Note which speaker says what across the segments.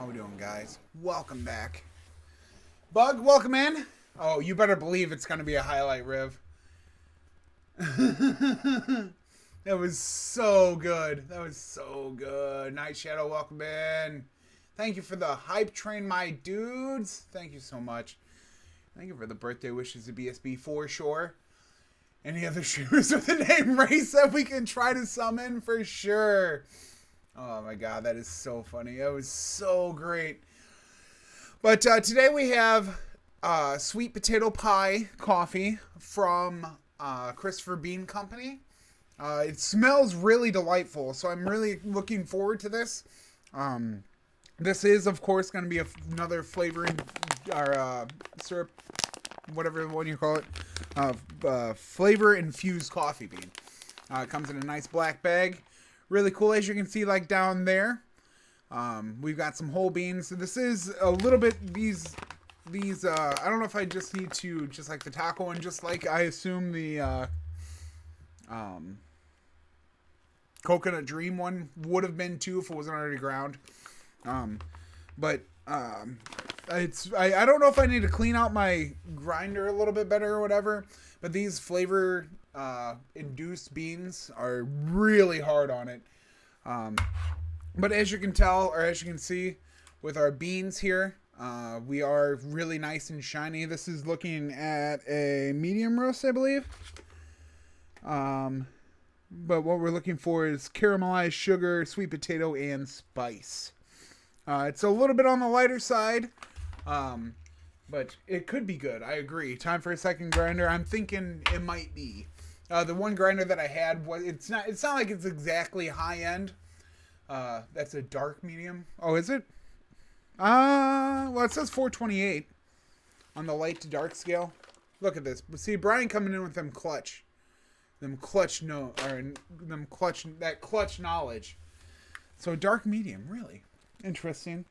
Speaker 1: How we doing, guys? Welcome back. Bug, welcome in. Oh, you better believe it's going to be a highlight, Riv. That was so good. That was so good. Night Shadow, welcome in. Thank you for the hype train, my dudes. Thank you so much. Thank you for the birthday wishes to BSB for sure. Any other streamers with the name Race that we can try to summon for sure. Oh my god, that is so funny. That was so great. But today we have sweet potato pie coffee from Christopher Bean Company. It smells really delightful, so I'm really looking forward to this. This is, of course, going to be another flavoring or syrup, whatever one you call it, flavor infused coffee bean. It comes in a nice black bag. Really cool, as you can see, like down there. We've got some whole beans. So this is a little bit these. I don't know if I just need to just like the taco one, just like I assume the Coconut Dream one would have been too if it wasn't already ground. I don't know if I need to clean out my grinder a little bit better or whatever, but these flavor induced beans are really hard on it. But as you can tell, or as you can see with our beans here, we are really nice and shiny. This is looking at a medium roast, I believe. But what we're looking for is caramelized sugar, sweet potato, and spice. It's a little bit on the lighter side, but it could be good. I agree. Time for a second grinder. I'm thinking it might be. The one grinder that I had was it's not like it's exactly high end. That's a dark medium. Oh, is it? Well, it says 428 on the light to dark scale. Look at this. But see, Brian coming in with that clutch knowledge. So dark medium, really interesting.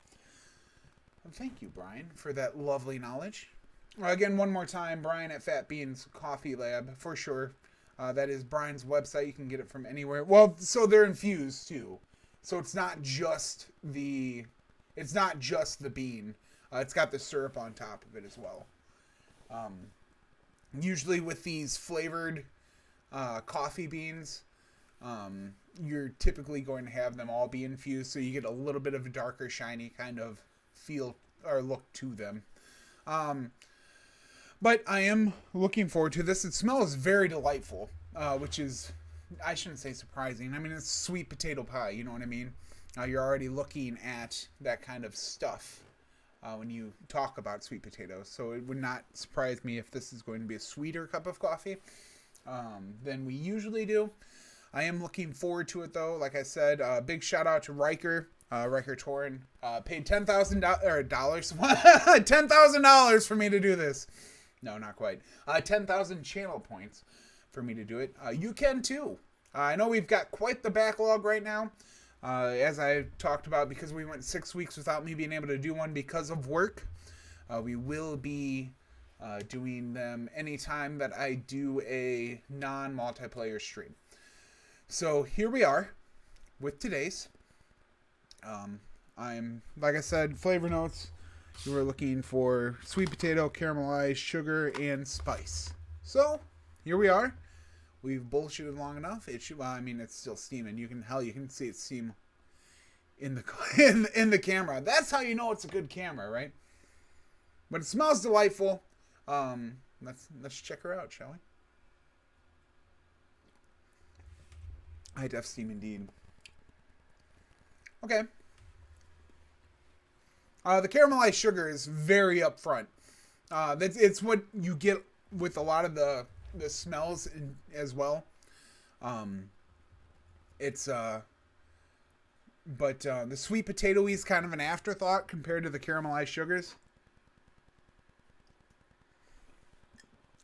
Speaker 1: Well, thank you, Brian, for that lovely knowledge. Again, one more time, Brian at Fat Beans Coffee Lab for sure. That is Brian's website. You can get it from anywhere. Well, so they're infused too. So it's not just the bean. It's got the syrup on top of it as well. Usually with these flavored coffee beans, you're typically going to have them all be infused, so you get a little bit of a darker, shiny kind of feel or look to them. But I am looking forward to this. It smells very delightful, which is, I shouldn't say surprising. I mean, it's sweet potato pie, you know what I mean? You're already looking at that kind of stuff when you talk about sweet potatoes. So it would not surprise me if this is going to be a sweeter cup of coffee than we usually do. I am looking forward to it, though. Like I said, big shout out to Ryker. Rykertorrin paid $10,000 $10,000 for me to do this. No, not quite. 10,000 channel points for me to do it. You can too. I know we've got quite the backlog right now. As I talked about, because we went 6 weeks without me being able to do one because of work. We will be doing them anytime that I do a non-multiplayer stream. So here we are with today's. I'm, like I said, flavor notes. You were looking for sweet potato, caramelized sugar, and spice. So here we are. We've bullshitted long enough. It should. Well, I mean, it's still steaming. You can see it steam in the in the camera. That's how you know it's a good camera, right? But it smells delightful. Let's check her out, shall we? High def steam indeed. Okay. The caramelized sugar is very upfront. It's what you get with a lot of the smells as well. But the sweet potato-y is kind of an afterthought compared to the caramelized sugars.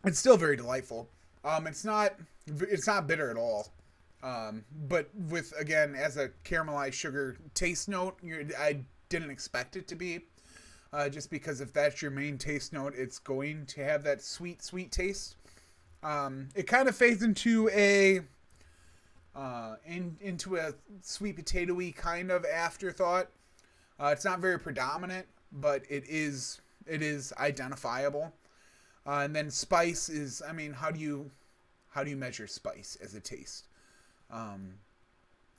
Speaker 1: It's still very delightful. It's not bitter at all. But with, again, as a caramelized sugar taste note, I didn't expect it to be. Just because if that's your main taste note, it's going to have that sweet taste. It kind of fades into a sweet potato-y kind of afterthought. It's not very predominant, but it is identifiable. And then spice is, I mean, how do you measure spice as a taste?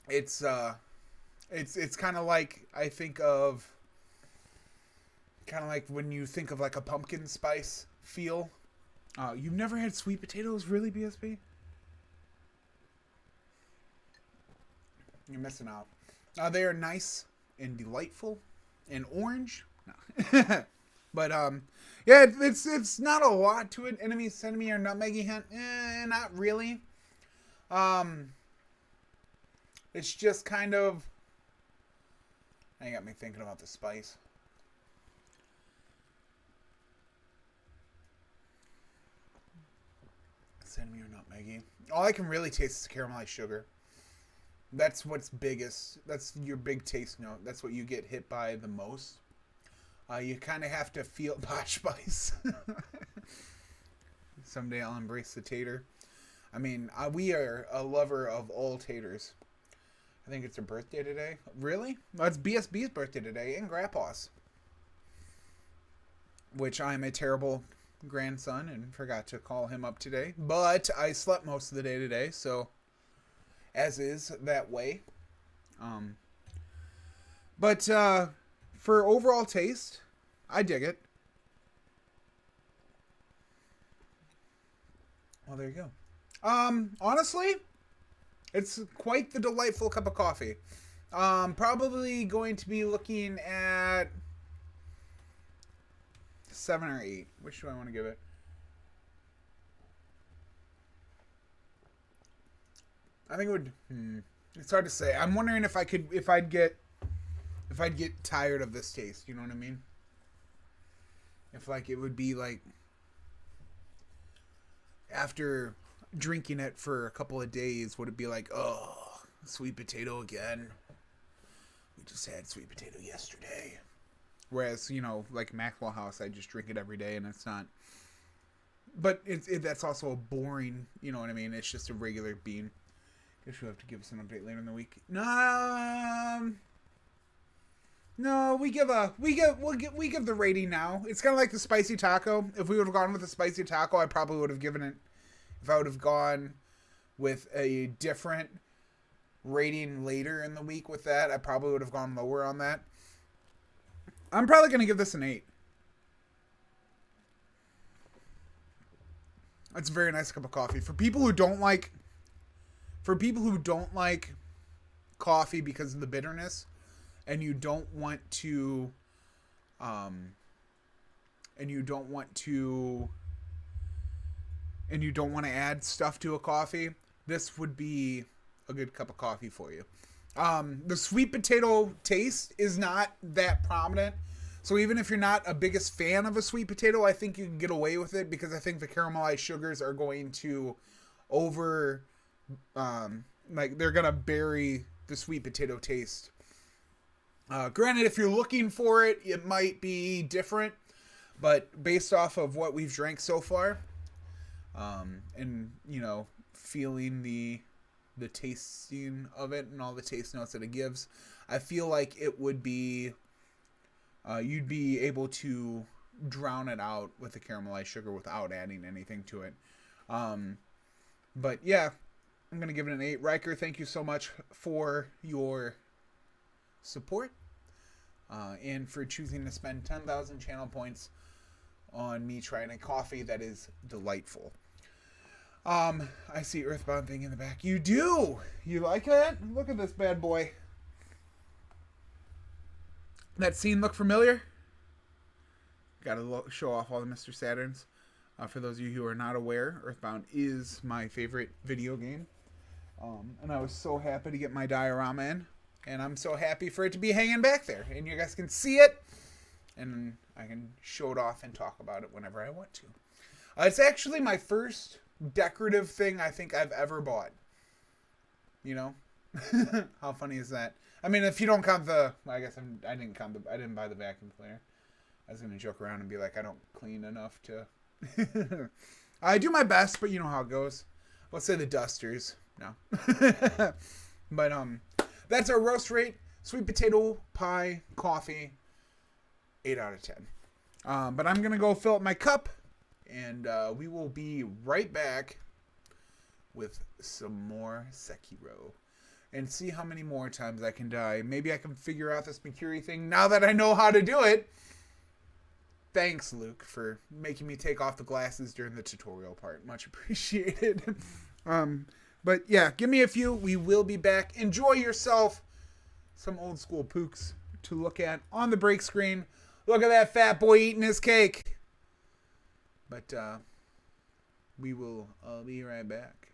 Speaker 1: It's kind of like, I think of, kind of like when you think of like a pumpkin spice feel. You've never had sweet potatoes, really, BSB? You're missing out. They are nice and delightful and orange. No. But yeah, it's not a lot to it. Enemy, cinnamon, or nutmeggy hint. Not really. It's just kind of. That got me thinking about the spice. Cinnamon or nutmeggy. All I can really taste is caramelized sugar. That's what's biggest. That's your big taste note. That's what you get hit by the most. You kind of have to feel Posh Spice. Someday I'll embrace the tater. I mean, we are a lover of all taters. I think it's her birthday today. Really? Well, it's BSB's birthday today and Grandpa's. Which I'm a terrible grandson and forgot to call him up today. But I slept most of the day today, so as is that way. But for overall taste, I dig it. Well, there you go. Honestly, it's quite the delightful cup of coffee. Probably going to be looking at 7 or 8. Which do I want to give it? I think it would. It's hard to say. I'm wondering if I'd get tired of this taste. You know what I mean? If like it would be like after drinking it for a couple of days, would it be like, oh, sweet potato again? We just had sweet potato yesterday. Whereas, you know, like Maxwell House, I just drink it every day, and it's not. But that's also a boring. You know what I mean? It's just a regular bean. Guess you'll have to give us an update later in the week. No, we give the rating now. It's kind of like the spicy taco. If we would have gone with the spicy taco, I probably would have given it. If I would have gone with a different rating later in the week with that, I probably would have gone lower on that. I'm probably going to give this an 8. It's a very nice cup of coffee. For people who don't like coffee because of the bitterness, and you don't want to add stuff to a coffee, this would be a good cup of coffee for you. The sweet potato taste is not that prominent. So even if you're not a biggest fan of a sweet potato, I think you can get away with it because I think the caramelized sugars are going to they're going to bury the sweet potato taste. Granted, if you're looking for it, it might be different, but based off of what we've drank so far, and, you know, feeling the tasting of it and all the taste notes that it gives, I feel like it would be, you'd be able to drown it out with the caramelized sugar without adding anything to it. But yeah, I'm going to give it an 8. Ryker, thank you so much for your support, and for choosing to spend 10,000 channel points on me trying a coffee that is delightful. I see Earthbound thing in the back. You do? You like that? Look at this bad boy. That scene look familiar? Gotta show off all the Mr. Saturns. For those of you who are not aware, Earthbound is my favorite video game. And I was so happy to get my diorama in. And I'm so happy for it to be hanging back there. And you guys can see it. And I can show it off and talk about it whenever I want to. It's actually my first decorative thing I think I've ever bought. You know? How funny is that? I mean, if you don't count I didn't buy the vacuum cleaner. I was going to joke around and be like, I don't clean enough to... I do my best, but you know how it goes. Let's say the dusters. No. But, that's our roast rate. Sweet potato pie, coffee, 8 out of 10. But I'm going to go fill up my cup, and we will be right back with some more Sekiro. And see how many more times I can die. Maybe I can figure out this Mercury thing now that I know how to do it. Thanks, Luke, for making me take off the glasses during the tutorial part. Much appreciated. But yeah, give me a few. We will be back. Enjoy yourself. Some old school pooks to look at on the break screen. Look at that fat boy eating his cake. But we will be right back.